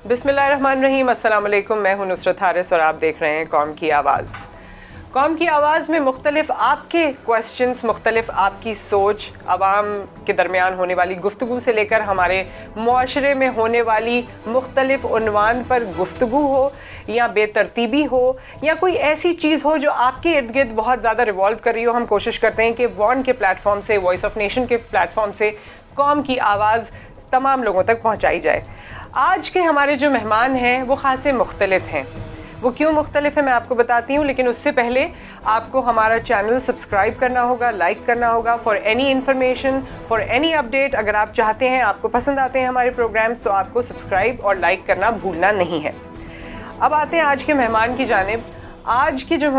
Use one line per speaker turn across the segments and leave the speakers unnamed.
बिस्मिल्लाहिर्रहमानिर्रहीम, अस्सलाम वालेकुम। मैं हूं नुसरत हारिस और आप देख रहे हैं कौम की आवाज़। कौम की आवाज़ में मुख्तलिफ आपके क्वेश्चंस, मुख्तलिफ आपकी सोच, आवाम के दरमियान होने वाली गुफ्तगू से लेकर हमारे मुआशरे में होने वाली मुख्तलिफ उन्वान पर गुफ्तगू हो या बेतरतीबी हो या कोई ऐसी चीज़ हो जो आपके इर्द गिर्द बहुत ज़्यादा रिवॉल्व कर रही हो, हम कोशिश करते हैं कि वॉन के प्लेटफॉर्म से, वॉइस ऑफ नेशन के प्लेटफॉर्म से कौम की आवाज़ तमाम लोगों तक पहुँचाई जाए। आज के हमारे जो मेहमान हैं वो ख़ासे मुख्तलिफ हैं। वो क्यों मुख्तलिफ है मैं आपको बताती हूँ, लेकिन उससे पहले आपको हमारा चैनल सब्सक्राइब करना होगा, लाइक करना होगा for any information, for any update. अगर आप चाहते हैं, आपको पसंद आते हैं हमारे प्रोग्राम्स, तो आपको सब्सक्राइब और लाइक करना भूलना नहीं है। अब आते हैं आज के मेहमान की जानिब। आज के जो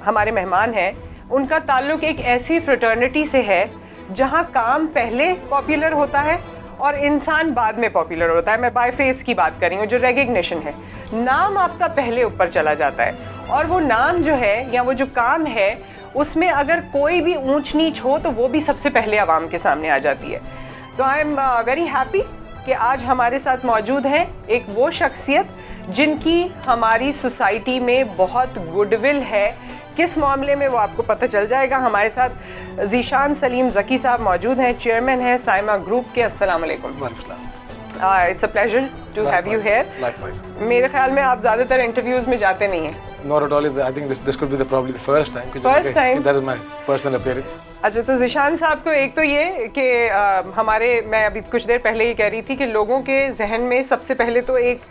हमारे मेहमान हैं उनका ताल्लुक़ एक ऐसी फ्रेटर्निटी से है जहाँ काम पहले पॉपुलर होता है और इंसान बाद में पॉपुलर होता है। मैं बाय फेस की बात कर रही हूँ, जो रेकग्निशन है। नाम आपका पहले ऊपर चला जाता है और वो नाम जो है या वो जो काम है उसमें अगर कोई भी ऊंच नीच हो तो वो भी सबसे पहले आवाम के सामने आ जाती है। तो आई एम वेरी हैप्पी कि आज हमारे साथ मौजूद हैं एक वो शख्सियत जिनकी हमारी सोसाइटी में बहुत गुडविल है। किस मामले में वो आपको पता चल जाएगा। हमारे साथ ज़ीशान सलीम ज़की साहब मौजूद हैं, चेयरमैन हैं साइमा ग्रुप के। अस्सलाम वालेकुम। It's a pleasure to have you here. मेरे ख्याल में आप ज़्यादातर इंटरव्यूज़ में जाते नहीं हैं।
Not at all. I think this could be probably the first time.
First time.
That is my personal appearance.
अच्छा, तो ज़ीशान साहब को एक तो ये कि मैं अभी कुछ देर पहले ही कह रही थी कि लोगों के जहन में सबसे पहले तो एक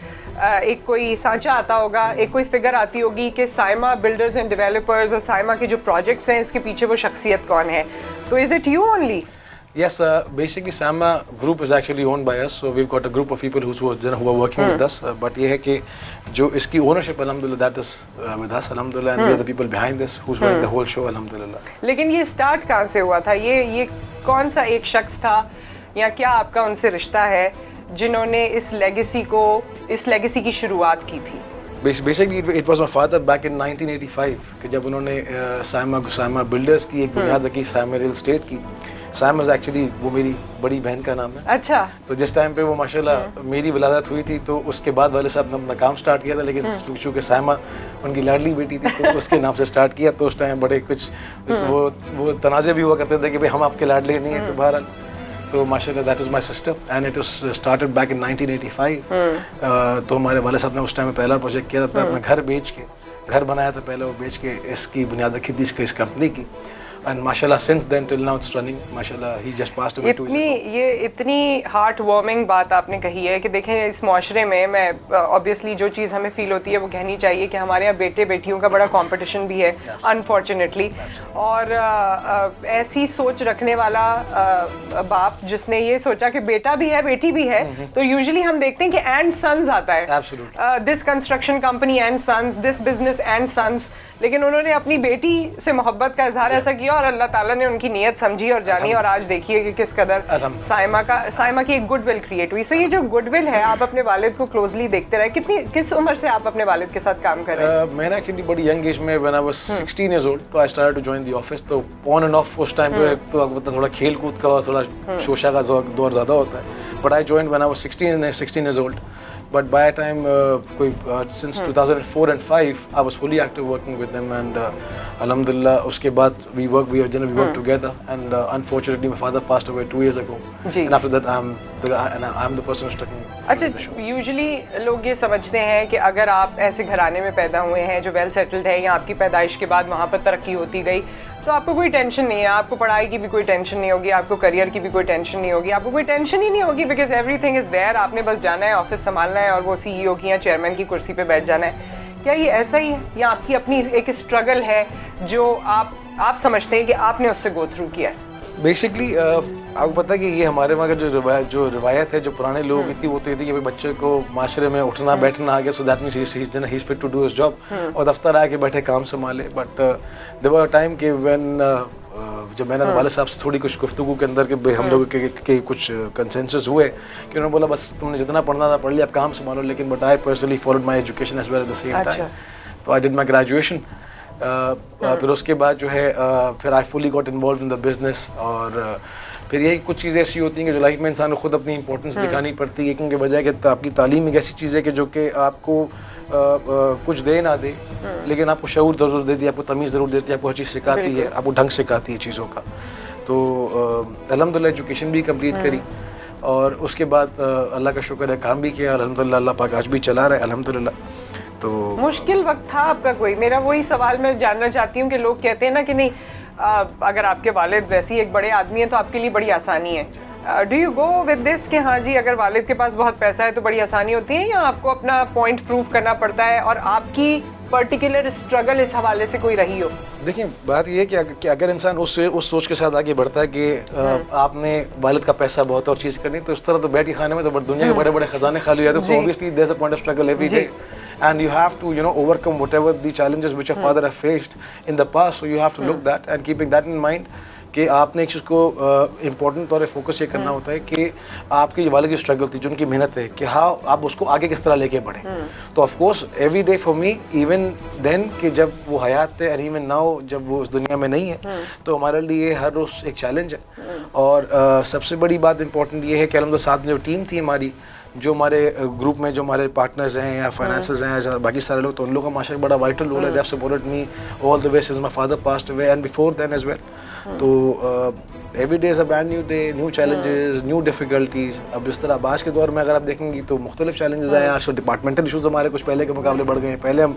कोई सांचा आता होगा, एक कोई फिगर आती होगी कि साइमा बिल्डर्स एंड डेवलपर्स और साइमा के जो प्रोजेक्ट्स हैं इसके पीछे वो शख्सियत कौन है। तो is it you only?
Yes, basically Saima Group is actually owned by us, so we've got a group of people who are working with us. But ये है कि जो इसकी ownership alhamdulillah that is with us alhamdulillah, and we are the people behind this who's running the whole show alhamdulillah.
लेकिन ये start कहाँ से हुआ था? ये कौन सा एक शख्स था या क्या आपका उनसे रिश्ता है जिन्होंने इस लेगेसी की शुरुआत की थी?
Basically it was my father back in 1985 कि जब उन्होंने साइमा बिल्डर्स की एक बुनियाद रखी, साइमा रियल एस्टेट की। साइमा एक्चुअली वो मेरी बड़ी बहन का नाम है।
अच्छा।
तो जिस टाइम पे वो माशाल्लाह मेरी विलादत हुई थी तो उसके बाद वाले साहब ने अपना काम स्टार्ट किया था, लेकिन चूँकि साइमा उनकी लाडली बेटी थी तो उसके नाम से स्टार्ट किया। तो उस टाइम बड़े कुछ वो तनाज़े भी हुआ करते थे कि भाई हम आपके लाडले नहीं हैं। तो बहरहाल तो माशाल्लाह that is my sister and it was started back in 1985। तो हमारे वाले साहब ने उस टाइम में पहला प्रोजेक्ट किया था, अपना घर बनाया था पहले, वो बेच के इसकी बुनियाद रखी थी इस कंपनी की। And mashallah since then till now it's running. Mashallah he just passed away 2 years ago.
ये इतनी हार्ट वार्मिंग बात आपने कही है कि देखें इस माशरे में मैं ऑब्वियसली जो चीज़ हमें फील होती है वो कहनी चाहिए कि हमारे यहाँ बेटे बेटियों का बड़ा कंपटीशन भी है अनफॉर्चुनेटली। और ऐसी सोच रखने वाला बाप जिसने ये सोचा कि बेटा भी है बेटी भी है, तो यूजुअली हम देखते हैं कि एंड सन्स आता है, this construction company and sons, this business and sons. लेकिन उन्होंने अपनी बेटी से मोहब्बत का इजहार ऐसा किया और अल्लाह ताला ने उनकी नीयत समझी और जानी, और आज देखिए कि किस कदर साइमा की एक गुडविल क्रिएट हुई। सो ये जो गुडविल है, आप अपने वालिद को क्लोजली देखते रहे। किस उम्र से आप अपने वालिद के साथ काम कर रहे हैं?
मैंने एक्चुअली बड़ी यंग एज में when I was 16 years old तो I started to join the office. तो ऑन एंड ऑफ उस टाइम पे तो आपको पता थोड़ा खेल कूद का थोड़ा शोशा का दौर ज़्यादा होता है। But I joined when I was 16 years old. But by the time since 2004 and 5 I was fully active working with them, and alhamdulillah उसके बाद we work together, and unfortunately my father passed away 2 years ago. And after that I'm the person who's taking.
अच्छा, usually लोग ये समझते हैं कि अगर आप ऐसे घराने में पैदा हुए हैं जो वेल सेटल्ड है या आपकी पैदाइश के बाद वहाँ पर तरक्की होती गई तो आपको कोई टेंशन नहीं है, आपको पढ़ाई की भी कोई टेंशन नहीं होगी, आपको करियर की भी कोई टेंशन नहीं होगी, आपको कोई टेंशन ही नहीं होगी, बिकॉज एवरीथिंग इज़ देयर। आपने बस जाना है, ऑफिस संभालना है और वो CEO की या चेयरमैन की कुर्सी पे बैठ जाना है। क्या ये ऐसा ही है या आपकी अपनी एक स्ट्रगल है जो आप समझते हैं कि आपने उससे गो थ्रू किया है?
बेसिकली आपको पता है कि ये हमारे वहाँ का जो रिवायत है, जो पुराने लोगों की थी, वो तो ये थी कि भाई बच्चे को माशरे में उठना बैठना आ गया, so that means he is fit to do his job, और दफ्तर आके बैठे काम संभाले। बट देयर वर टाइम कि व्हेन जब मैंने वाले साहब से थोड़ी कुछ गुफ्तगू के अंदर के हम लोग के कुछ कंसेंसस हुए कि उन्होंने बोला बस तुमने जितना पढ़ना था पढ़ लिया, अब काम संभालो। लेकिन but I personally followed my education as well at the same time. तो आई डिड माई ग्रेजुएशन। फिर उसके बाद जो है फिर I fully got involve in the business, और फिर यही कुछ चीज़ें ऐसी होती हैं कि जो लाइफ में इंसान को खुद अपनी इंपॉर्टेंस दिखानी पड़ती है, क्योंकि बजाय कि आपकी तालीम एक ऐसी चीज़ है कि जो कि आपको कुछ दे ना दे, लेकिन आपको शऊर ज़रूर देती है, आपको तमीज़ ज़रूर देती है, आपको हर चीज़ सिखाती है, आपको ढंग सिखाती है चीज़ों का। तो अल्हम्दुलिल्लाह एजुकेशन भी कंप्लीट करी और उसके बाद अल्लाह का शुक्र है काम भी किया अल्हम्दुलिल्लाह, अल्लाह पाक आज भी चला रहा है अल्हम्दुलिल्लाह। तो
मुश्किल वक्त था आपका कोई? मेरा वही सवाल मैं जानना चाहती हूँ कि लोग कहते हैं ना कि नहीं अगर आपके वालिद वैसे ही एक बड़े आदमी हैं तो आपके लिए बड़ी आसानी है। Do you go with this कि हाँ जी अगर वालिद के पास बहुत पैसा है तो बड़ी आसानी होती है, या आपको अपना पॉइंट प्रूव करना पड़ता है और आपकी पर्टिकुलर स्ट्रगल इस हवाले से कोई रही हो?
देखिए बात ये है कि अगर इंसान उस सोच के साथ आगे बढ़ता है कि आपने वालिद का पैसा बहुत और चीज़ करनी, तो उस तरह तो बैठ के खाने में तो दुनिया के बड़े बड़े खजाने खाली हो जाते हैं। So obviously there is a point of struggle every day and you have to overcome whatever the challenges which your father have faced in the past, so you have to look that and keeping that in mind कि आपने एक चीज़ को important तौर पर focus ये करना होता है कि आपकी वालिद की स्ट्रगल थी, जो उनकी मेहनत है, कि हाँ आप उसको आगे किस तरह लेके बढ़े। तो of course every day for me even then कि जब वो हयात थे एंड इवन नाउ जब वो उस दुनिया में नहीं है, तो हमारे लिए हर रोज़ एक चैलेंज है। और सबसे बड़ी बात इम्पोर्टेंट ये है कि अलहमदुलिल्लाह साथ में जो टीम थी हमारी, जो हमारे ग्रुप में जो हमारे पार्टनर्स हैं या फाइनेंसर्स हैं या बाकी सारे लोग, तो उन लोगों का माशाल्लाह बड़ा वाइटल रोल है। They have supported me all the way since my father passed away and before then as well. तो every day is a brand new day, new challenges, new difficulties. अब इस तरह आज के दौर में अगर आप देखेंगी तो मुख्तलिफ चैलेंजेस आए हैं। आज डिपार्टमेंटल इशूज़ हमारे कुछ पहले के मुकाबले बढ़ गए हैं। पहले हम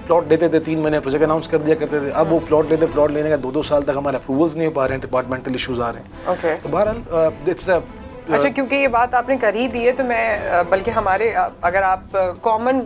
प्लॉट लेते थे 3 महीने प्रोजेक्ट अनाउंस कर दिया करते थे, अब वो प्लॉट लेने का 2-2 साल तक हमारे अप्रूवल्स नहीं हो पा रहे हैं, डिपार्टमेंटल इशूज़ आ रहे हैं। तो बहरहाल इट्स
अच्छा, क्योंकि ये बात आपने कर ही दी है तो मैं बल्कि हमारे अगर आप कॉमन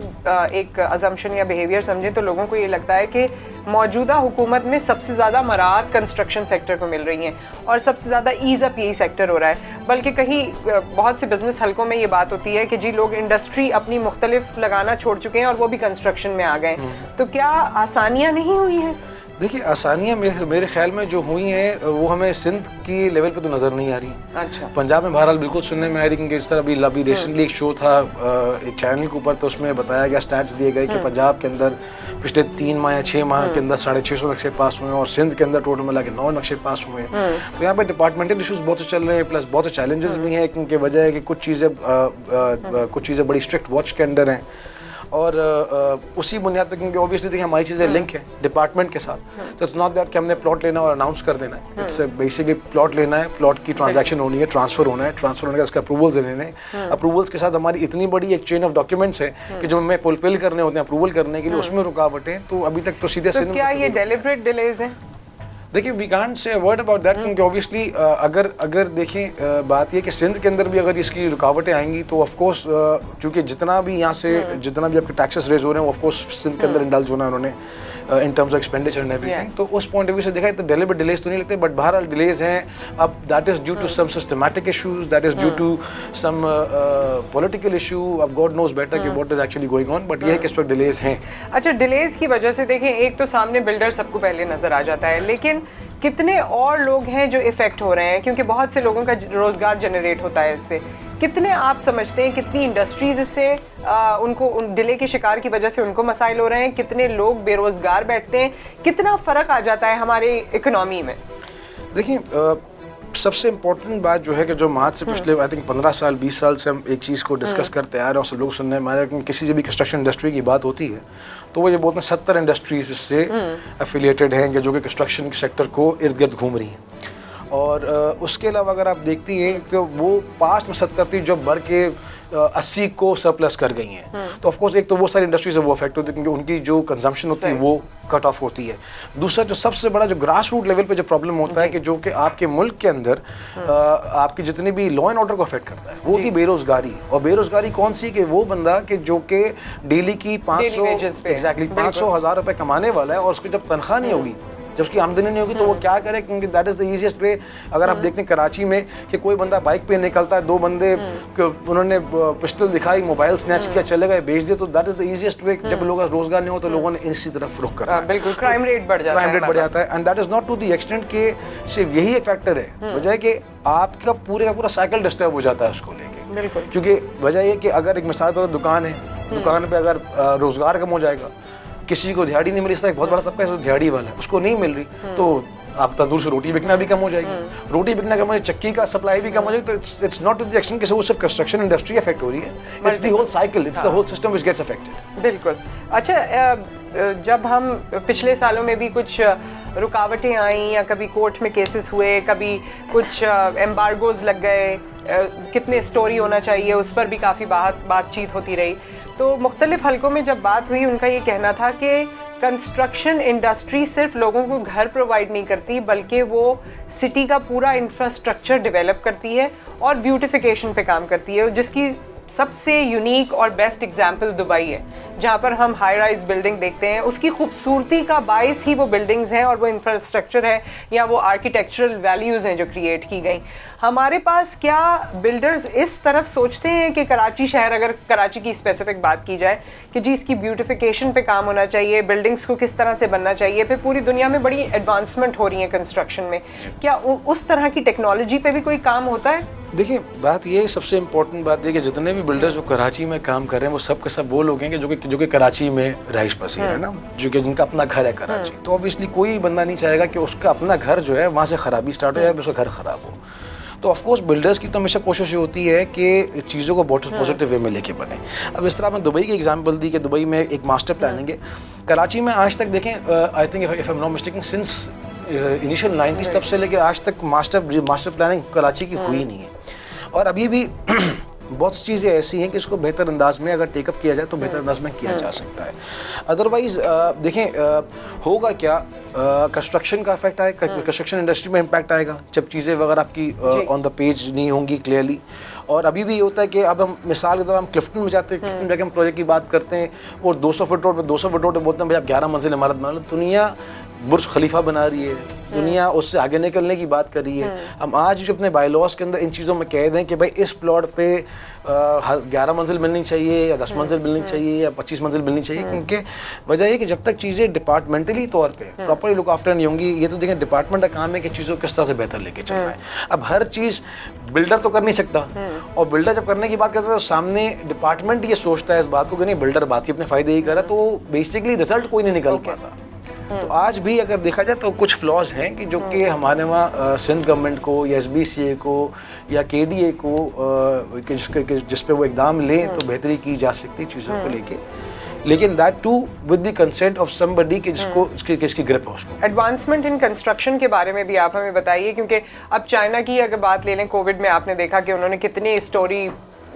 एक अजम्पशन या बिहेवियर समझें तो लोगों को ये लगता है कि मौजूदा हुकूमत में सबसे ज़्यादा मराहत कंस्ट्रक्शन सेक्टर को मिल रही हैं और सबसे ज़्यादा ईज़ अप यही सेक्टर हो रहा है। बल्कि कहीं बहुत से बिजनेस हलकों में ये बात होती है कि जी लोग इंडस्ट्री अपनी मुख्तलिफ लगाना छोड़ चुके हैं और वो भी कंस्ट्रक्शन में आ गए। तो क्या आसानियाँ नहीं हुई हैं?
देखिए आसानियाँ मेरे ख्याल में जो हुई हैं वो हमें सिंध की लेवल पे तो नज़र नहीं आ रही।
अच्छा।
पंजाब में बहरहाल बिल्कुल सुनने में आ रही, क्योंकि इस तरह अभी रिसेंटली एक शो था एक चैनल के ऊपर, तो उसमें बताया गया, स्टैट्स दिए गए कि पंजाब के अंदर पिछले 3 माह या 6 माह के अंदर 650 नक्शे पास हुए हैं और सिंध के अंदर टोटल मिला के 9 नक्शे पास हुए हैं। तो यहाँ पे डिपार्टमेंटल इशूज़ बहुत से चल रहे हैं, प्लस बहुत से चैलेंजेस भी हैं, क्योंकि वजह है कि कुछ चीज़ें बड़ी स्ट्रिक्ट वॉच के अंदर हैं। और उसी बुनियाद पर, क्योंकि ऑब्वियसली देखिए हमारी चीज़ें लिंक है डिपार्टमेंट के साथ, तो इट्स नॉट दैट कि हमने प्लॉट लेना और अनाउंस कर देना है। इट्स बेसिकली प्लॉट लेना है, प्लॉट की ट्रांजैक्शन होनी है, ट्रांसफ़र होना है, ट्रांसफ़र होने का इसका अप्रूवल्स लेने हैं। अप्रूवल्स के साथ हमारी इतनी बड़ी एक चेन ऑफ डॉक्यूमेंट्स है कि जो हमें फुलफिल करने होते हैं अप्रूवल करने के लिए, उसमें रुकावटें तो अभी तक तो सीधे
तो क्या ये डेलिब्रेट डिलेज हैं?
देखिए we can't say word about that, क्योंकि ऑब्वियसली अगर देखें बात ये कि सिंध के अंदर भी अगर इसकी रुकावटें आएंगी तो ऑफ कोर्स चूँकि जितना भी यहाँ से जितना भी आपके टैक्सेस रेज हो रहे हैं ऑफ कोर्स सिंध के अंदर इंडल्ज होना है उन्होंने in terms of expenditure and everything. तो उस पॉइंट ऑफ व्यू से देखा तो डेलिबरेट डिलेज तो नहीं लगते, बट बहरहाल डिलेज हैं। अब that is due to some systematic issues, that is due to some political issue. अब गॉड नोज बेटर कि what is actually going on, but ये है कि इस वक्त डिलेज हैं।
अच्छा, डिलेज की वजह से देखें, एक तो सामने बिल्डर सबको पहले नजर आ जाता है, लेकिन कितने और लोग हैं जो इफेक्ट हो रहे हैं, क्योंकि बहुत से लोगों का रोजगार जनरेट होता है इससे। कितने आप समझते हैं कितनी इंडस्ट्रीज इससे उनको उन डिले के शिकार की वजह से उनको मसाइल हो रहे हैं, कितने लोग बेरोजगार बैठते हैं, कितना फ़र्क आ जाता है हमारे इकोनॉमी में?
देखिए सबसे इम्पोर्टेंट बात जो है कि जो आज से पिछले आई थिंक 15 साल 20 साल से हम एक चीज़ को डिस्कस करते आ रहे हैं और सब लोग सुनने में आ रहे हैं, किसी से भी कंस्ट्रक्शन इंडस्ट्री की बात होती है तो वो ये बोलते हैं 70 इंडस्ट्रीज इससे एफिलिएटेड हैं जो कि कंस्ट्रक्शन सेक्टर को इर्द गिर्द घूम रही हैं। और उसके अलावा अगर आप देखती हैं कि वो पास्ट में 70 थी जो बढ़ के 80 को सरप्लस कर गई हैं। तो ऑफ कोर्स एक तो वो सारी इंडस्ट्रीज है वो अफेक्ट होती है क्योंकि उनकी जो कंजम्पशन होती है वो कट ऑफ होती है। दूसरा जो सबसे बड़ा जो ग्रास रूट लेवल पे जो प्रॉब्लम होता है कि जो कि आपके मुल्क के अंदर आपकी जितनी भी लॉ एंड ऑर्डर को अफेक्ट करता है वो थी बेरोजगारी। और बेरोजगारी कौन सी कि वो बंदा कि जो कि डेली की 500 एग्जैक्टली 500,000 रुपये कमाने वाला है और उसकी जब तनख्वाह नहीं होगी, जब उसकी आमदनी नहीं होगी तो वो क्या करे, क्योंकि दैट इज़ द ईजीएस्ट वे। अगर आप देखते हैं कराची में कि कोई बंदा बाइक पे निकलता है, 2 बंदे उन्होंने पिस्टल दिखाई, मोबाइल स्नैच किया, चले गए, बेच दिए, तो दैट इज़ द ईजीएस्ट वे। जब लोगों का रोजगार नहीं हो तो लोगों ने इसी तरफ रुख करना है।
बिल्कुल, क्राइम रेट बढ़ जाता है
and that is not to the extent के सिर्फ यही एक फैक्टर है, वजह कि आपका पूरे का पूरा साइकिल डिस्टर्ब हो जाता है उसको लेके। बिल्कुल, क्योंकि वजह ये कि अगर एक मिसाल तौर पर दुकान है, दुकान पे अगर रोजगार कम हो जाएगा, किसी को दिहाड़ी नहीं मिली, इस तरह एक बहुत बड़ा तबका है दिहाड़ी वाला है, उसको नहीं मिल रही, तो आप तंदूर से रोटी बिकना भी कम हो जाएगी, रोटी बिकना कम हो जाएगी, चक्की का सप्लाई भी कम हो जाएगी। तो it's not to the extent कि सिर्फ कंस्ट्रक्शन इंडस्ट्री अफेक्ट हो रही है, it's the whole cycle, it's the whole system which gets affected.
बिल्कुल। अच्छा, जब हम पिछले सालों में भी कुछ रुकावटें आई या कभी कोर्ट में केसेस हुए, कभी कुछ एम्बार्गोज लग गए, कितने स्टोरी होना चाहिए उस पर भी काफ़ी बातचीत होती रही। तो मुख्तलिफ हलकों में जब बात हुई, उनका ये कहना था कि कंस्ट्रक्शन इंडस्ट्री सिर्फ लोगों को घर प्रोवाइड नहीं करती, बल्कि वो सिटी का पूरा इंफ्रास्ट्रक्चर डेवलप करती है और ब्यूटिफिकेशन पे काम करती है, जिसकी सबसे यूनिक और बेस्ट एग्जाम्पल दुबई है, जहाँ पर हम हाई राइज बिल्डिंग देखते हैं। उसकी खूबसूरती का बायस ही वो बिल्डिंग्स हैं और वो इंफ्रास्ट्रक्चर है या वो आर्किटेक्चरल वैल्यूज़ हैं जो क्रिएट की गई। हमारे पास क्या बिल्डर्स इस तरफ सोचते हैं कि कराची शहर, अगर कराची की स्पेसिफिक बात की जाए, कि जी इसकी ब्यूटिफिकेशन पे काम होना चाहिए, बिल्डिंग्स को किस तरह से बनना चाहिए, फिर पूरी दुनिया में बड़ी एडवांसमेंट हो रही है कंस्ट्रक्शन में, क्या उस तरह की टेक्नोलॉजी पे भी कोई काम होता है?
देखिए, बात ये सबसे इम्पोर्टेंट बात है कि जितने भी बिल्डर्स जो कराची में काम कर रहे हैं वो सब के सब वो लोग हैं कि जो कि कराची में रहाइश पसीर है ना, जो कि जिनका अपना घर है कराची। तो ऑब्वियसली कोई बंदा नहीं चाहेगा कि उसका अपना घर जो है वहाँ से ख़राबी स्टार्ट हो या उसका घर ख़राब हो। तो ऑफकोर्स बिल्डर्स की तो हमेशा कोशिश होती है कि चीज़ों को बहुत पॉजिटिव वे में लेके बने। अब इस तरह मैं दुबई की एग्जांपल दी कि दुबई में एक मास्टर प्लानिंग है। कराची में आज तक देखें, I think if I am not mistaken, since initial 90s तब से लेकर आज तक मास्टर प्लानिंग कराची की हुई नहीं है। और अभी भी बहुत सी चीज़ें ऐसी हैं कि इसको बेहतर अंदाज में अगर टेकअप किया जाए तो बेहतर अंदाज में किया जा सकता है। अदरवाइज़ देखें होगा क्या, कंस्ट्रक्शन का इफेक्ट आएगा, कंस्ट्रक्शन इंडस्ट्री में इम्पैक्ट आएगा जब चीज़ें वगैरह आपकी ऑन द पेज नहीं होंगी क्लियरली। और अभी भी होता है कि अब हम मिसाल के तौर पर हम क्लिफ्टन में जाते हैं, क्लिफ्टन में जाके हम प्रोजेक्ट की बात करते हैं, वो 200 फुट रोड पर 200 फुट रोड पर बोलते हैं भाई आप 11 मंजिल इमारत बना लो। दुनिया बुर्ज खलीफा बना रही है, दुनिया उससे आगे निकलने की बात कर रही है। हम आज जो अपने बायलॉज के अंदर इन चीज़ों में कह दें कि भाई इस प्लॉट पे 11 मंजिल मिलनी चाहिए या 10 मंजिल मिलनी चाहिए या 25 मंजिल मिलनी चाहिए, क्योंकि वजह ये कि जब तक चीज़ें डिपार्टमेंटली तौर पे प्रॉपरली लुक आफ्टर नहीं होंगी, ये तो देखें डिपार्टमेंट का काम है कि चीज़ों को किस तरह से बेहतर लेके चलना है। अब हर चीज़ बिल्डर तो कर नहीं सकता, और बिल्डर जब करने की बात करता है तो सामने डिपार्टमेंट ये सोचता है इस बात को कि नहीं बिल्डर बात ही अपने फ़ायदे ही कर रहा है, तो बेसिकली रिजल्ट कोई नहीं निकल पाता। तो आज भी अगर देखा जाए तो कुछ फ्लॉज हैं कि जो कि हमारे वहाँ सिंध गवर्नमेंट को या SBCA को या KDA को जिस पे वो इकदाम लें तो बेहतरी की जा सकती चीज़ों को लेके, लेकिन that too with the consent of somebody कि जिसको इसकी ग्रिप है उसको।
एडवांसमेंट इन कंस्ट्रक्शन के बारे में भी आप हमें बताइए, क्योंकि अब चाइना की अगर बात ले लें, कोविड में आपने देखा कि उन्होंने कितनी स्टोरी,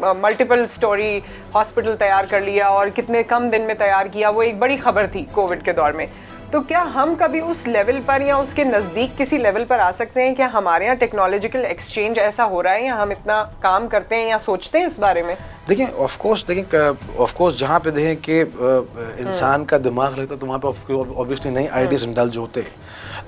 मल्टीपल स्टोरी हॉस्पिटल तैयार कर लिया और कितने कम दिन में तैयार किया, वो एक बड़ी खबर थी कोविड के दौर में। तो क्या हम कभी उस लेवल पर या उसके नज़दीक किसी लेवल पर आ सकते हैं? क्या हमारे यहाँ टेक्नोलॉजिकल एक्सचेंज ऐसा हो रहा है या हम इतना काम करते हैं या सोचते हैं इस बारे में?
देखें ऑफ कोर्स जहाँ पे देखें कि इंसान का दिमाग लगता है तो वहाँ पे ऑब्वियसली नई आइडियाज इंडल्ज होते हैं।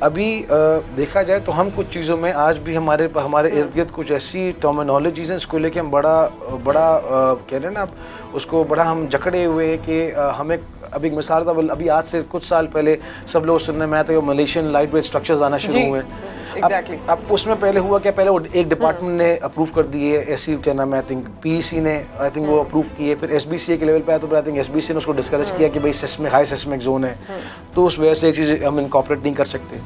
अभी देखा जाए तो हम कुछ चीज़ों में आज भी हमारे इर्द गिर्द कुछ ऐसी टर्मिनोलॉजीज़ हैं जिसको लेके हम बड़ा कह रहे हैं ना, उसको बड़ा हम जकड़े हुए कि हमें अभी एक मिसाल था, अभी आज से कुछ साल पहले सब लोग सुनने में आया था कि मलेशियन लाइट वेट स्ट्रक्चर्स आना शुरू हुए।
Exactly.
अब उसमें पहले हुआ क्या, पहले वो एक डिपार्टमेंट ने अप्रूव कर दिए, ऐसी क्या नाम है, आई थिंक PEC ने आई थिंक वो अप्रूव किए, फिर SBCA के लेवल पे आया तो आई थिंक SBCA ने उसको डिस्करेज किया कि भाई सेस्मिक हाई सेस्मिक जोन है, तो उस वजह से ये चीज़ें हम इनकॉर्पोरेट नहीं कर सकते।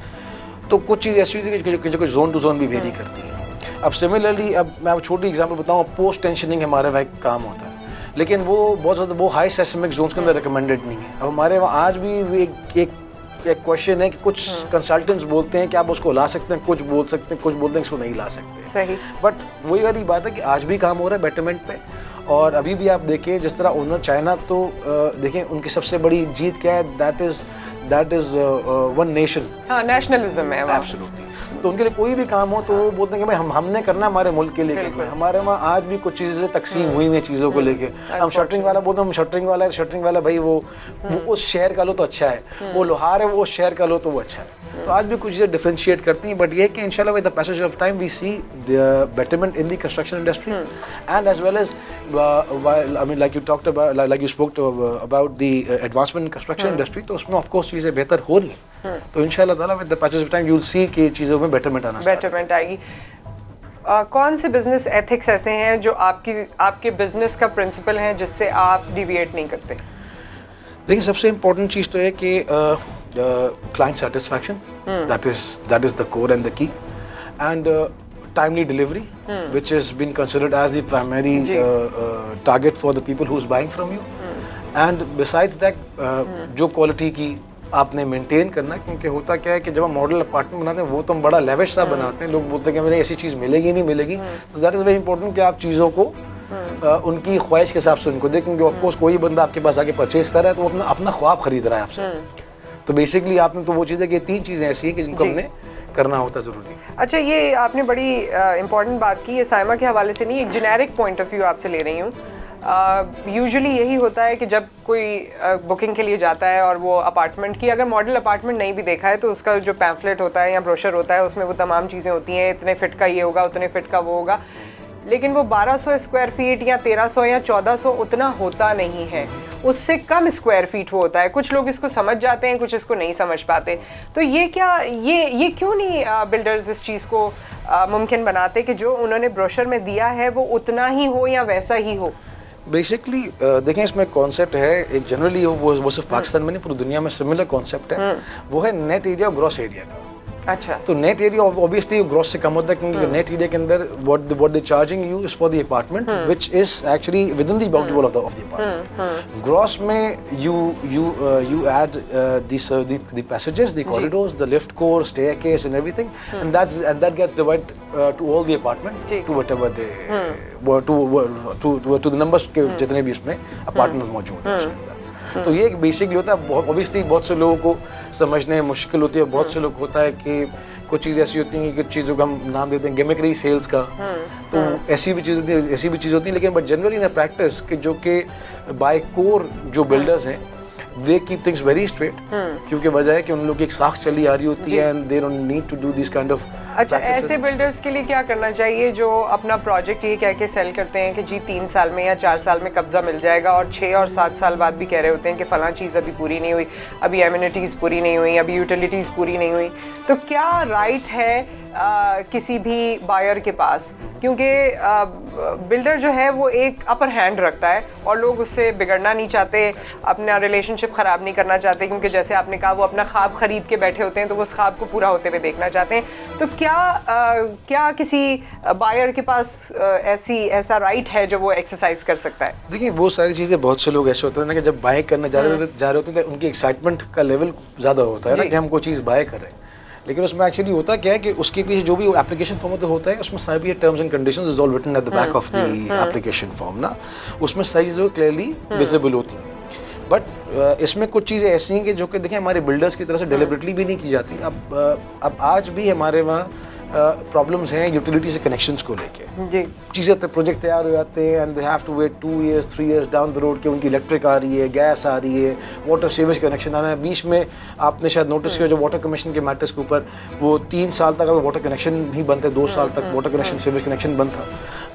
तो कुछ चीज़ ऐसी होती है जो जोन टू जोन भी वेरी करती है। अब सिमिलरली अब मैं आपको छोटी एग्जाम्पल बताऊँ, पोस्ट टेंशनिंग हमारे वहाँ काम होता है, लेकिन वो बहुत ज़्यादा वो हाई सेस्मिक जोन्स के अंदर रिकमेंडेड नहीं है। अब हमारे वहाँ आज भी एक क्वेश्चन है कि कुछ कंसल्टेंट्स बोलते हैं कि आप उसको ला सकते हैं, कुछ बोलते हैं कि इसको नहीं ला सकते।
सही।
बट वही वाली बात है कि आज भी काम हो रहा है बेटरमेंट पे, और अभी भी आप देखें जिस तरह उन्होंने चाइना तो देखें उनकी सबसे बड़ी जीत क्या है, दैट इज वन नेशन।
हाँ, नेशनलिज्म है वहाँ।
एब्सोल्युटली। तो उनके लिए कोई भी काम हो तो वो बोलते हैं कि भाई हमने करना हमारे मुल्क के लिए करना है। हमारे वहाँ आज भी कुछ चीज़ें तकसीम हुई हैं चीज़ों को लेके। हम शटरिंग वाला बोलते हैं, हम शटरिंग वाला है, शटरिंग वाला भाई वो उस शहर का लो तो अच्छा है, वो लोहार है वो उस शहर का लो तो वो अच्छा है। तो आज भी कुछ चीज़ें डिफरेंशिएट करती हैं, बट ये कि इंशाल्लाह with the passage of time we see the betterment in the construction industry and as well as I mean like you spoke about the advancement in construction industry, तो उसमें ऑफ कोर्स चीज़ें बेहतर हो रही हैं। तो इंशाल्लाह ताला with the passage of time you will see कि चीज़ों में बेटरमेंट
आएगी। कौन से बिजनेस एथिक्स ऐसे हैं जो आपके बिजनेस का प्रिंसिपल हैं जिससे आप डिविएट नहीं करते?
देखिए सबसे इम्पोर्टेंट चीज़ तो है कि client satisfaction. That is the core and the key, and timely delivery, which has been considered as the primary target for the people who's buying from you. And besides that, जो quality की आपने maintain करना है, क्योंकि होता क्या है कि जब हम मॉडल अपार्टमेंट बनाते हैं वो तो हम बड़ा लेविश सा बनाते हैं, लोग बोलते हैं कि मैंने ऐसी चीज़ मिलेगी नहीं मिलेगी, तो दैट इज़ वेरी इंपॉर्टेंट कि आप चीज़ों को उनकी ख्वाहिश के हिसाब से उनको दें, क्योंकि ऑफ कोर्स कोई बंदा आपके पास आके परचेज कर रहा है तो वो अपना ख्वाब खरीद रहा है आपसे, तो बेसिकली आपने तो वो चीज़ें कि 3 चीज़ें ऐसी हैं कि जिनको हमने करना होता ज़रूरी।
अच्छा, ये आपने बड़ी इंपॉर्टेंट बात की, ये साइमा के हवाले से नहीं, एक जेनेरिक पॉइंट ऑफ व्यू आपसे ले रही हूँ। यूजुअली यही होता है कि जब कोई बुकिंग के लिए जाता है और वो अपार्टमेंट की, अगर मॉडल अपार्टमेंट नहीं भी देखा है तो उसका जो पैम्फलेट होता है या ब्रोशर होता है उसमें वो तमाम चीज़ें होती हैं, इतने फिट का ये होगा, उतने फिट का वो होगा, लेकिन वो 1200 स्क्वायर फीट या 1300 या 1400 उतना होता नहीं है, उससे कम स्क्वायर फीट वो होता है। कुछ लोग इसको समझ जाते हैं, कुछ इसको नहीं समझ पाते। तो ये क्या, ये क्यों नहीं बिल्डर्स इस चीज़ को मुमकिन बनाते कि जो उन्होंने ब्रोशर में दिया है वो उतना ही हो या वैसा ही हो?
बेसिकली देखें, इसमें कॉन्सेप्ट है एक जनरली वो सिर्फ पाकिस्तान में नहीं पूरी दुनिया में सिमिलर कॉन्सेप्ट है, वो है नेट एरिया और ग्रॉस एरिया का।
अच्छा,
तो नेट एरिया ऑब्वियसली ग्रॉस से कम होता है, क्योंकि नेट एरिया के अंदर what they charging you is for the apartment which is actually with in the boundary wall of the apartment. Gross में you add the passages, the corridors, the lift core, staircase and everything, and that gets divided to all the apartment to whatever they to the numbers के जितने भी इसमें apartment मौजूद है उसके अंदर। तो ये बेसिकली होता है, ऑब्वियसली बहुत से लोगों को समझने मुश्किल होती है, बहुत से लोग होता है कि कुछ चीज़ ऐसी होती हैं कि कुछ चीज़ों का हम नाम देते हैं गिमिकरी सेल्स का, तो ऐसी भी चीज़ होती है, लेकिन बट जनरली इन प्रैक्टिस कि जो कि बाय कोर जो बिल्डर्स हैं they keep things very straight, क्योंकि वजह है कि उन लोग की एक साख चली आ रही होती है and they don't need to do this kind of.
अच्छा, ऐसे बिल्डर्स के लिए क्या करना चाहिए जो अपना प्रोजेक्ट ये कह के सेल करते हैं कि जी 3 साल में या 4 साल में कब्जा मिल जाएगा, और 6 और 7 साल बाद भी कह रहे होते हैं कि फ़लाँ चीज़ अभी पूरी नहीं हुई, अभी एमिनिटीज़ पूरी नहीं हुई, अभी यूटिलिटीज़ पूरी नहीं हुई, तो क्या राइट है किसी भी बायर के पास? क्योंकि बिल्डर जो है वो एक अपर हैंड रखता है और लोग उससे बिगड़ना नहीं चाहते, अपना रिलेशनशिप ख़राब नहीं करना चाहते, क्योंकि जैसे आपने कहा वो अपना ख्वाब ख़रीद के बैठे होते हैं तो वो उस ख्वाब को पूरा होते हुए देखना चाहते हैं। तो क्या किसी बायर के पास ऐसा राइट है जो वो एक्सरसाइज कर सकता है?
देखिए, वो सारी चीज़ें बहुत से लोग ऐसे होते हैं ना कि जब बाय करने जा रहे होते हैं उनकी एक्साइटमेंट का लेवल ज़्यादा होता है ना कि हम कोई चीज़ बाय कर रहे हैं, लेकिन उसमें एक्चुअली होता क्या है कि उसके पीछे जो भी एप्लीकेशन फॉर्म होता है उसमें सारी terms and conditions is all written at the back of the application form ना, उसमें सारी चीज़ें क्लियरली विजिबल होती हैं। बट इसमें कुछ चीज़ें ऐसी हैं कि जो कि देखें हमारे बिल्डर्स की तरफ से डेलिबरेटली भी नहीं की जाती। अब आज भी हमारे वहाँ प्रॉब्लम्स हैं यूटिलिटी से कनेक्शंस को लेके।
जी,
चीज़ें प्रोजेक्ट तैयार हो जाते हैं and they have to wait 2 years 3 years down the road कि उनकी इलेक्ट्रिक आ रही है, गैस आ रही है, वाटर सीवेज कनेक्शन आ रहा है। बीच में आपने शायद नोटिस किया जो वाटर कमीशन के मैटर्स के ऊपर वो 3 साल तक अगर वाटर कनेक्शन ही बंद थे, 2 साल तक वाटर कनेक्शन सीवेज कनेक्शन बंद था।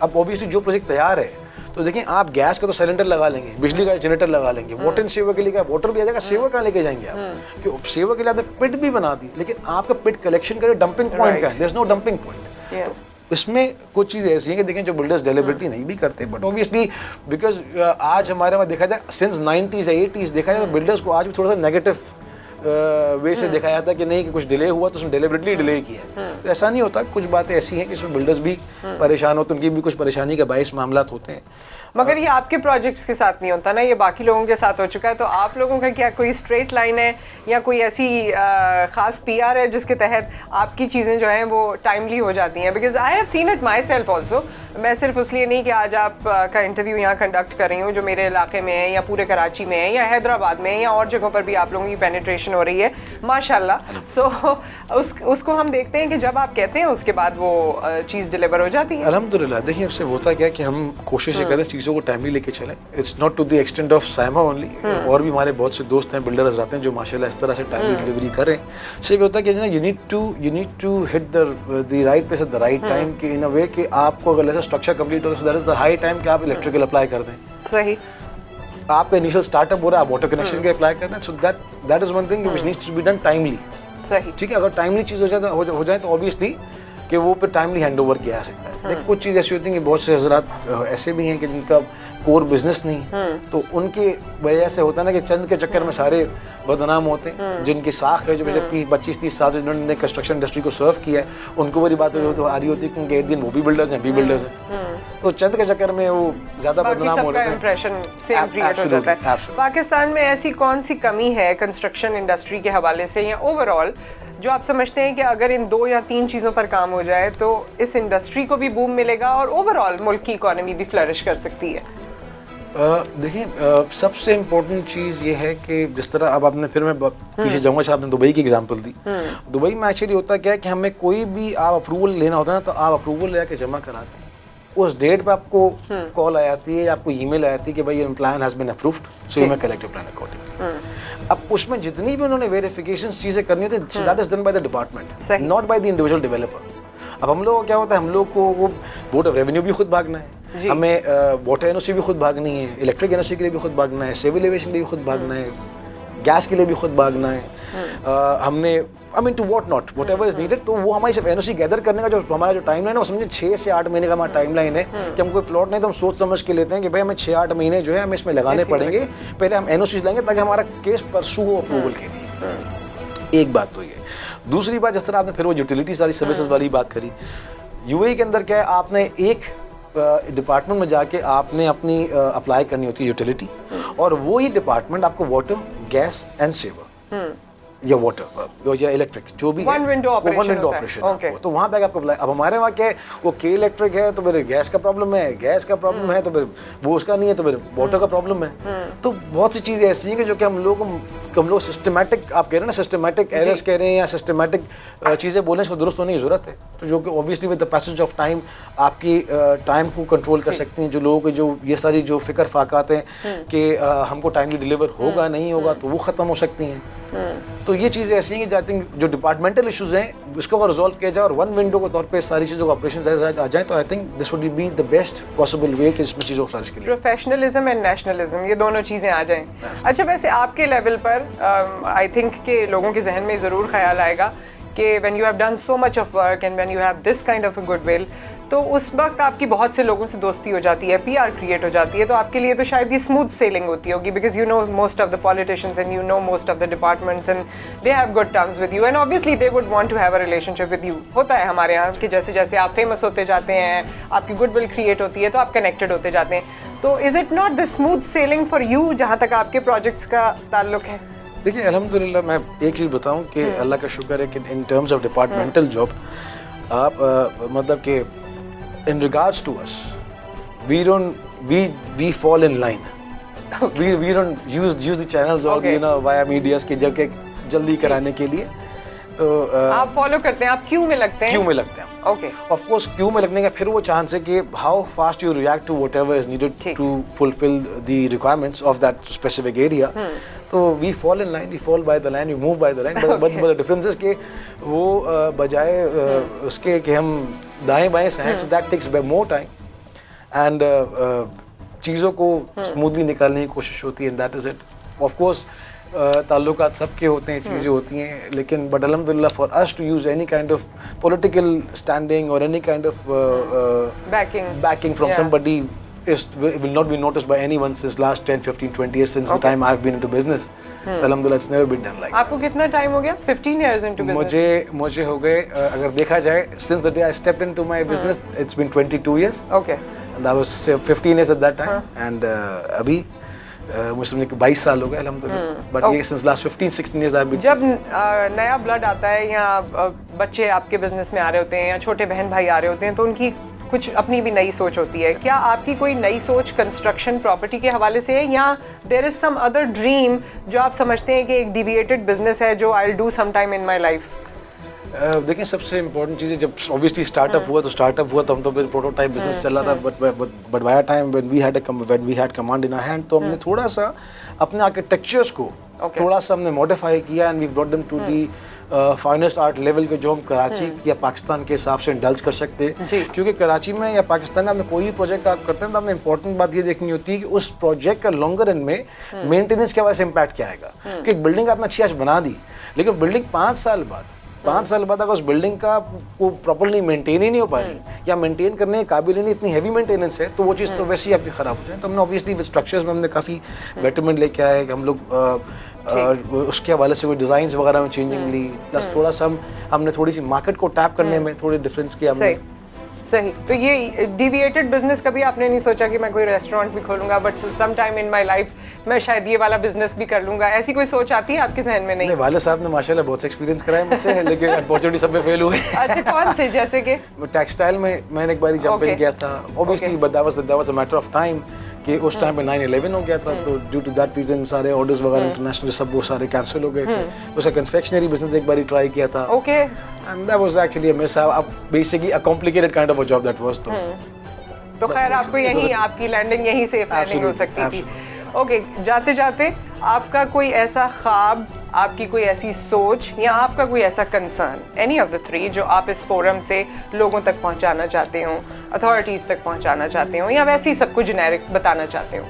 अब ऑब्वियसली जो प्रोजेक्ट तैयार है तो देखें, आप गैस का तो सिलेंडर लगा लेंगे, बिजली का जनरेटर लगा लेंगे, वाटर सेवर के लिए क्या वाटर भी आ जाएगा, सेवर कहाँ लेके जाएंगे आप? क्योंकि सेवर के लिए आपने पिट भी बना दी, लेकिन आपका पिट कलेक्शन करे डंपिंग पॉइंट का है, there is no dumping point. तो इसमें कुछ चीज़ें ऐसी हैं कि देखें जो बिल्डर्स डेलिबरेटली नहीं भी करते, बट ऑब्वियसली बिकॉज आज हमारे वहाँ देखा जाए सिंस 90s या 80s देखा जाए तो बिल्डर्स को आज भी थोड़ा सा नेगेटिव वे से देखा जाता है कि नहीं कि कुछ डिले हुआ तो उसने डेलिबरेटली डिले किया है। तो ऐसा नहीं होता, कुछ बातें ऐसी हैं कि इसमें बिल्डर्स भी परेशान होते हैं, उनकी भी कुछ परेशानी का बायस मामला होते हैं।
मगर ये आपके प्रोजेक्ट्स के साथ नहीं होता ना, ये बाकी लोगों के साथ हो चुका है। तो आप लोगों का क्या कोई स्ट्रेट लाइन है या कोई ऐसी ख़ास PR है जिसके तहत आपकी चीज़ें जो हैं वो टाइमली हो जाती हैं? Because I have seen it my self also. मैं सिर्फ इसलिए नहीं कि आज आप का इंटरव्यू यहाँ कंडक्ट कर रही हूँ जो मेरे इलाके में है या पूरे कराची में है या हैदराबाद में है या और जगहों पर भी आप लोगों की पेनिट्रेशन हो रही है माशाल्लाह। सो उसको हम देखते हैं कि जब आप कहते हैं उसके बाद वो चीज़ डिलीवर हो जाती है।
अल्हम्दुलिल्लाह। देखिए, इससे होता क्या है कि हम कोशिश करते हैं चीज़ों को टाइमली लेके चलें। It's not to the extent of Saima only, और भी हमारे बहुत से दोस्त हैं बिल्डर्स आते हैं जो माशाल्लाह इस तरह से टाइमली डिलीवरी करें। सिर्फ होता है कि you need to hit the right place at the right time, कि इन अ वे कि आपको अगर ऐसा स्ट्रक्चर कंप्लीट हो तो that is the high time कि आप इलेक्ट्रिकल अप्लाई कर दें।
सही,
आपका इनिशियल स्टार्टअप हो रहा है, आप वाटर कनेक्शन के अप्लाई कर दें। So that is one thing which needs to be done timely.
सही,
ठीक है। अगर टाइमली चीज़ हो जाए तो ऑब्वियसली कि वो फिर टाइमली हैंड ओवर किया जा सकता है। लेकिन कुछ चीज़ ऐसी होती हैं कि बहुत से हजरात ऐसे भी हैं कि जिनका कोर बिजनेस नहीं है, तो उनके वजह से होता है ना कि चंद के चक्कर में सारे बदनाम होते हैं। जिनकी साख है, जो पिछले 25-30 साल से जिन्होंने कंस्ट्रक्शन इंडस्ट्री को सर्व किया है, उनको बड़ी बात तो आ रही होती है क्योंकि एक दिन वो भी बिल्डर्स हैं, भी बिल्डर्स हैं, तो चंद के चक्कर में वो ज़्यादा बदनाम हो रहे हैं,
इंप्रेशन सेम क्रिएट हो जाता है। पाकिस्तान में ऐसी कौन सी कमी है कंस्ट्रक्शन इंडस्ट्री के हवाले से या ओवरऑल जो आप समझते हैं कि अगर इन 2 या 3 चीज़ों पर काम हो जाए तो इस इंडस्ट्री को भी बूम मिलेगा और ओवरऑल मुल्क की इकोनॉमी भी फ्लरिश कर सकती है?
देखिए, सबसे इम्पोर्टेंट चीज़ ये है कि जिस तरह अब आपने, फिर मैं पीछे जाऊँगा, आपने दुबई की एग्जांपल दी। दुबई में एक्चुअली होता क्या है कि हमें कोई भी आप अप्रूवल लेना होता है ना, तो आप अप्रूवल लेकर जमा कराते हैं, उस डेट पे आपको कॉल आ जाती है या आपको ईमेल आ जाती है कि भाई your plan has been approved, so you may collect your plan accordingly. अब उसमें जितनी भी उन्होंने वेरिफिकेशंस चीज़ें करनी होती है, that is done by the department, not by the individual developer. अब हम लोग को क्या होता है, हम लोग को वो बोर्ड ऑफ रेवेन्यू भी खुद भागना है, हमें वाटर एनओसी भी खुद भागनी है, इलेक्ट्रिक एनओसी के लिए भी खुद भागना है, सिविल एविएशन के लिए भी खुद भागना है, गैस के लिए भी खुद भागना है। हमने I mean to what not whatever is needed, तो वो हमारी सिर्फ एनओसी गैदर करने का जो हमारा जो टाइम लाइन है, वो समझे 6 से 8 महीने का हमारा टाइम लाइन है कि हम कोई प्लॉट नहीं तो हम सोच समझ के लेते हैं कि भाई हमें 6-8 महीने जो है हमें इसमें लगाने पड़ेंगे, पहले हम एनओसी लाएंगे ताकि हमारा केस परसू हो अप्रूवल के लिए। एक बात तो ये। दूसरी बात, जिस तरह आपने फिर वो यूटिलिटी सारी सर्विसेज वाली बात करी, यूएई के अंदर क्या है, आपने एक डिपार्टमेंट में जाके आपने अपनी अप्लाई करनी होती है यूटिलिटी, और वो ही डिपार्टमेंट आपको वाटर, गैस एंड सेवर या वाटर या इलेक्ट्रिक जो भी
वन विंडो
ऑपरेशन है, तो वहाँ पे आपको अप्लाई। अब हमारे वहाँ क्या है, वो के इलेक्ट्रिक है तो मेरे गैस का प्रॉब्लम है, गैस का प्रॉब्लम है तो फिर वो उसका नहीं है तो फिर वाटर का प्रॉब्लम है। तो बहुत सी चीज़ें ऐसी हैं कि जो कि हम लोग सिस्टमेटिक, आप कह रहे हैं ना सिस्टमेटिक एरर्स कह रहे हैं या सिस्टमेटिक चीज़ें बोलने से दुरुस्त होने की ज़रूरत है, तो जो कि obviously with the passage of time आपकी टाइम को कंट्रोल कर सकती हैं। जो लोगों के जो ये सारी जो फिक्र फाकात हैं कि हमको टाइमली डिलीवर होगा नहीं होगा, तो वो ख़त्म हो सकती हैं। तो ये चीज़ें ऐसी हैं कि आई थिंक जो डिपार्टमेंटल इश्यूज हैं उसको अगर रिजॉल्व किया जाए और वन विंडो के तौर पे सारी चीज़ों का ऑपरेशन आ जाए, तो I think this would be the best possible way कि इसमें चीज़ों फ्लरिश के लिए
प्रोफेशनलिज्म एंड नेशनलिज्म ये दोनों चीज़ें आ जाएं। अच्छा, वैसे आपके लेवल पर आई थिंक के लोगों के जहन में ज़रूर ख्याल आएगा कि when you have done so much of work and when you have this kind of a goodwill, तो उस वक्त आपकी बहुत से लोगों से दोस्ती हो जाती है, पीआर क्रिएट हो जाती है, तो आपके लिए तो शायद ये स्मूथ सेलिंग होती होगी, because you know most of the politicians and you know most of the departments and they have good terms with you and obviously they would want to have a relationship with you. होता है हमारे यहाँ कि जैसे जैसे आप famous होते जाते हैं, आपकी गुडविल क्रिएट होती है, तो आप कनेक्टेड होते जाते हैं। तो is it not the smooth selling for you जहाँ तक आपके प्रोजेक्ट्स का ताल्लुक है?
देखिए, अल्हम्दुलिल्लाह मैं एक चीज़ बताऊं कि अल्लाह का शुक्र है कि in terms of departmental job आप मतलब कि in regards to us, we fall in line. we don't use the channels or the, you know, via medias के जब के जल्दी कराने के लिए, तो
आप फॉलो करते हैं, आप क्यू में लगते हैं?
क्यू में लगते हैं,
ओके।
ऑफ कोर्स क्यू में लगने का फिर वो चांस है कि how fast you react to whatever is needed to fulfil the requirements of that specific area. तो we fall in line, we fall by the line, we move by the line, but the difference is कि वो बजाय उसके कि हम दाएं बाएं से हैं, so that takes more time and चीज़ों को स्मूथली निकालने की कोशिश होती है, and that is it. Of course ताल्लुकात सबके होते हैं, चीज़ें होती हैं, लेकिन बट अल्हम्दुलिल्लाह for us to use any kind of political standing और any kind of backing from somebody will not be noticed by anyone since last 10, 15, 20 years since the time I've been into business. Alhamdulillah, it's never been done like that.
आपको कितना time हो गया? 15 years into business?
मुझे हो गए, अगर देखा जाए since the day I stepped into my business, it's been 22 years.
Okay.
And I was 15 years at that time. And अभी मुझे समझे कि 22 साल हो गए अल्हम्दुलिल्लाह, बट ये since last 15-16 years I've been.
जब नया ब्लड आता है या बच्चे आपके बिजनेस में आ रहे होते हैं या छोटे बहन भाई आ रहे होते हैं, तो उनकी कुछ अपनी भी नई सोच होती है। क्या आपकी कोई नई सोच कंस्ट्रक्शन प्रॉपर्टी के हवाले से है, या there is some other dream जो आप समझते हैं कि एक डिविएटेड बिजनेस है जो I will do some time in my life?
देखिए, सबसे इम्पोर्टेंट चीज़ है, जब ऑब्वियसली स्टार्टअप हुआ तो हम तो फिर प्रोटोटाइप बिजनेस चल रहा था, but by time when we had command in our hand, तो हमने थोड़ा सा अपने आर्किटेक्चर्स को थोड़ा सा हमने मॉडिफाई किया and we brought them to the finest art level के जो हम कराची या पाकिस्तान के हिसाब से इंडल्ज कर सकते हैं। क्योंकि कराची में या पाकिस्तान में आपने कोई भी प्रोजेक्ट आप करते हैं तो आपने इंपॉर्टेंट बात ये देखनी होती है कि उस प्रोजेक्ट का लॉन्गर रन में मेंटेनेंस के वजह से इम्पैक्ट क्या आएगा। क्योंकि एक बिल्डिंग आपने अच्छी आज बना दी, लेकिन बिल्डिंग 5 साल बाद 5 साल बाद अगर उस बिल्डिंग का वो प्रॉपर्ली मेंटेन ही नहीं हो पा रही या मेंटेन करने के काबिल ही नहीं, इतनी हैवी मेंटेनेंस है, तो वो चीज़ तो वैसे ही आपकी ख़राब हो जाए। तो हमने ऑब्वियसली स्ट्रक्चर्स में हमने काफ़ी बेटरमेंट लेके आए कि हम लोग उसके हवाले से वो डिज़ाइंस वगैरह में चेंजिंग ली, प्लस थोड़ा सा हमने थोड़ी सी मार्केट को टैप करने में थोड़ी डिफरेंस किया हमने।
सही। तो ये डिविएटेड बिजनेस कभी आपने नहीं सोचा कि मैं कोई रेस्टोरेंट भी खोलूंगा, but some time in my life मैं शायद ये वाला बिजनेस भी कर लूंगा, ऐसी कोई सोच आती है आपके जहन में? नहीं,
वाले साहब ने माशाल्लाह बहुत से एक्सपीरियंस कराया मुझसे, लेकिन अनफॉर्चुनेटली सब में फेल हुए।
अच्छा, कौन से? जैसे कि
टेक्सटाइल में मैंने एक बार जंप इन किया था, obviously but that was a matter of time कि उस टाइम पे 9/11 हो गया था, तो ड्यू टू दैट रीजन सारे ऑर्डर्स वगैरह इंटरनेशनल सब वो सारे कैंसिल हो गए थे। उसका कन्फेक्शनरी बिजनेस एक बार ट्राई किया था,
okay,
and that was actually a miss, basically a complicated kind of a job that was.
तो खैर आपको यहीं आपकी लैंडिंग यहीं से लैंडिंग हो सकती थी। ओके, जाते जाते आपका कोई ऐसा ख्वाब, आपकी कोई ऐसी सोच या आपका कोई ऐसा concern, any of the three, जो आप इस फोरम से लोगों तक पहुंचाना चाहते हो, अथॉरिटीज़ तक पहुंचाना चाहते हो, या वैसे ही सबको जेनेरिक बताना चाहते हो?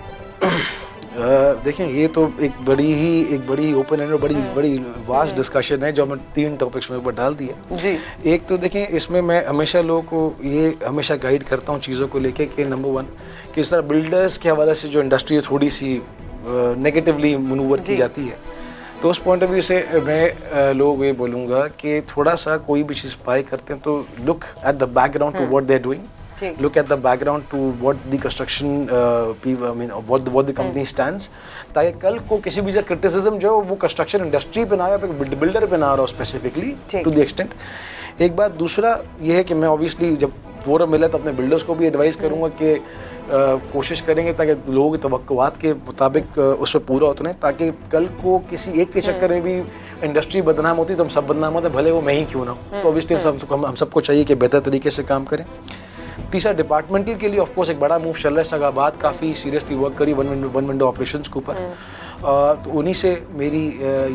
देखें, ये तो एक बड़ी ओपन एंड बड़ी वास्ट डिस्कशन है जो हमने 3 टॉपिक्स में ऊपर डाल दी है
जी।
एक तो देखें, इसमें मैं हमेशा लोगों को ये हमेशा गाइड करता हूँ चीज़ों को लेके कि नंबर 1 कि इस तरह बिल्डर्स के हवाले से जो इंडस्ट्री है थोड़ी सी नेगेटिवली मनूवर की जाती है, तो उस पॉइंट ऑफ व्यू से मैं लोगों को ये बोलूँगा कि थोड़ा सा कोई भी चीज़ बाय करते हैं तो look at the background to what they are doing, look at the background to what the construction what the company stands, ताकि कल को किसी भी क्रिटिसिज्म जो वो कंस्ट्रक्शन इंडस्ट्री पे ना आए, बिल्डर पे ना आ रहा हो स्पेसिफिकली टू द एक्सटेंट। एक बात, दूसरा ये है कि मैं ऑब्वियसली जब फोरम मिला तो अपने बिल्डर्स को भी एडवाइस करूँगा कि कोशिश करेंगे ताकि लोगों की तवक्कुआत के मुताबिक उस पर पूरा होता नहीं, ताकि कल को किसी एक के चक्कर में भी इंडस्ट्री बदनाम होती तो हम सब बदनाम होते, भले वो मैं ही क्यों ना हो। तो ऑब्वियसली हम सबको चाहिए कि बेहतर तरीके से काम करें। तीसरा, डिपार्टमेंटल के लिए ऑफ कोर्स एक बड़ा मूव चल रहा है, सगाबाद काफ़ी सीरियसली वर्क करी वन विंडो ऑपरेशंस के ऊपर, तो उन्हीं से मेरी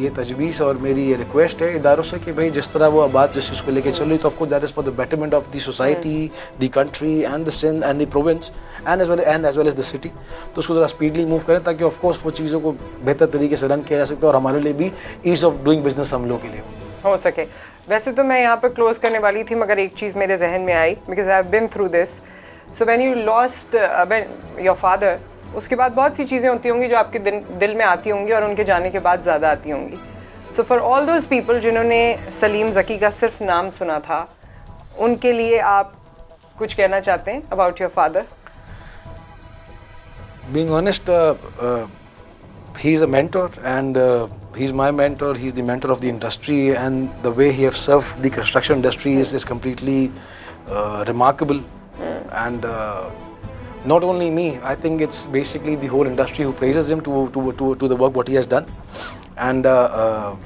ये तजवीज़ और मेरी ये रिक्वेस्ट है इदारों से कि भाई जिस तरह वो आबाद जिस चीज़ को लेकर चल रही, तो of course that is for the betterment of the society, the country and the Sindh and the province and as well as the city, तो उसको ज़रा स्पीडली मूव करें ताकि ऑफ कोर्स वो चीज़ों को बेहतर तरीके से रन किया जा सकता है और हमारे लिए भी ईज़ ऑफ डूइंग बिजनेस हम लोग के लिए
हो सके। वैसे तो मैं यहाँ पर क्लोज करने वाली थी, मगर एक चीज़ मेरे जहन में आई, because I have been through this. So when you lost your father, उसके बाद बहुत सी चीज़ें होती होंगी जो आपके दिल में आती होंगी और उनके जाने के बाद ज़्यादा आती होंगी। So for all those people जिन्होंने सलीम ज़की का सिर्फ नाम सुना था, उनके लिए आप कुछ कहना चाहते हैं about your father?
Being honest, he is a mentor and he's my mentor. He's the mentor of the industry, and the way he has served the construction industry is completely remarkable. And not only me, I think it's basically the whole industry who praises him to the work what he has done. And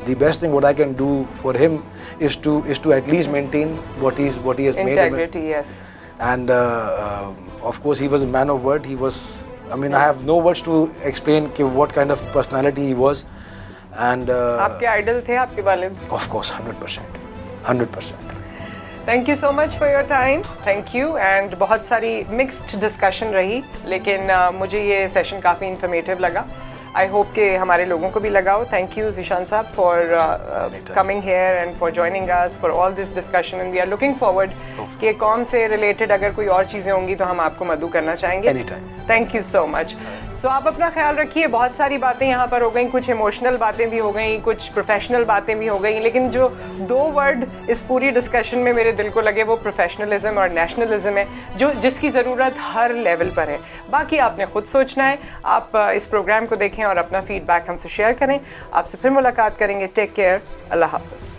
the best thing what I can do for him is to at least maintain what he has made.
Integrity, yes.
And of course, he was a man of word. He was. I mean, I have no words to explain what kind of personality he was. And
आपके idol थे आपके वालिद?
Of course, 100%.
Thank you so much for your time, thank you. And बहुत सारी mixed discussion रही, लेकिन मुझे ये सेशन काफ़ी इंफॉर्मेटिव लगा। आई होप कि हमारे लोगों को भी लगा हो। थैंक यू ज़ीशान साहब for coming here and for joining us for all this discussion, and we are looking forward कि कॉम से रिलेटेड अगर कोई और चीज़ें होंगी तो हम आपको मदू करना चाहेंगे। Thank you so much. So आप अपना ख्याल रखिए। बहुत सारी बातें यहाँ पर हो गई, कुछ इमोशनल बातें भी हो गई, कुछ प्रोफेशनल बातें भी हो गई, लेकिन जो 2 वर्ड इस पूरी डिस्कशन में मेरे दिल को लगे वो प्रोफेशनलिज्म और नेशनलिज्म है, जिसकी ज़रूरत हर लेवल पर है। बाकी आपने खुद सोचना है। आप इस प्रोग्राम को देखें और अपना फीडबैक हमसे शेयर करें। आपसे फिर मुलाकात करेंगे। टेक केयर, अल्लाह हाफ़िज़।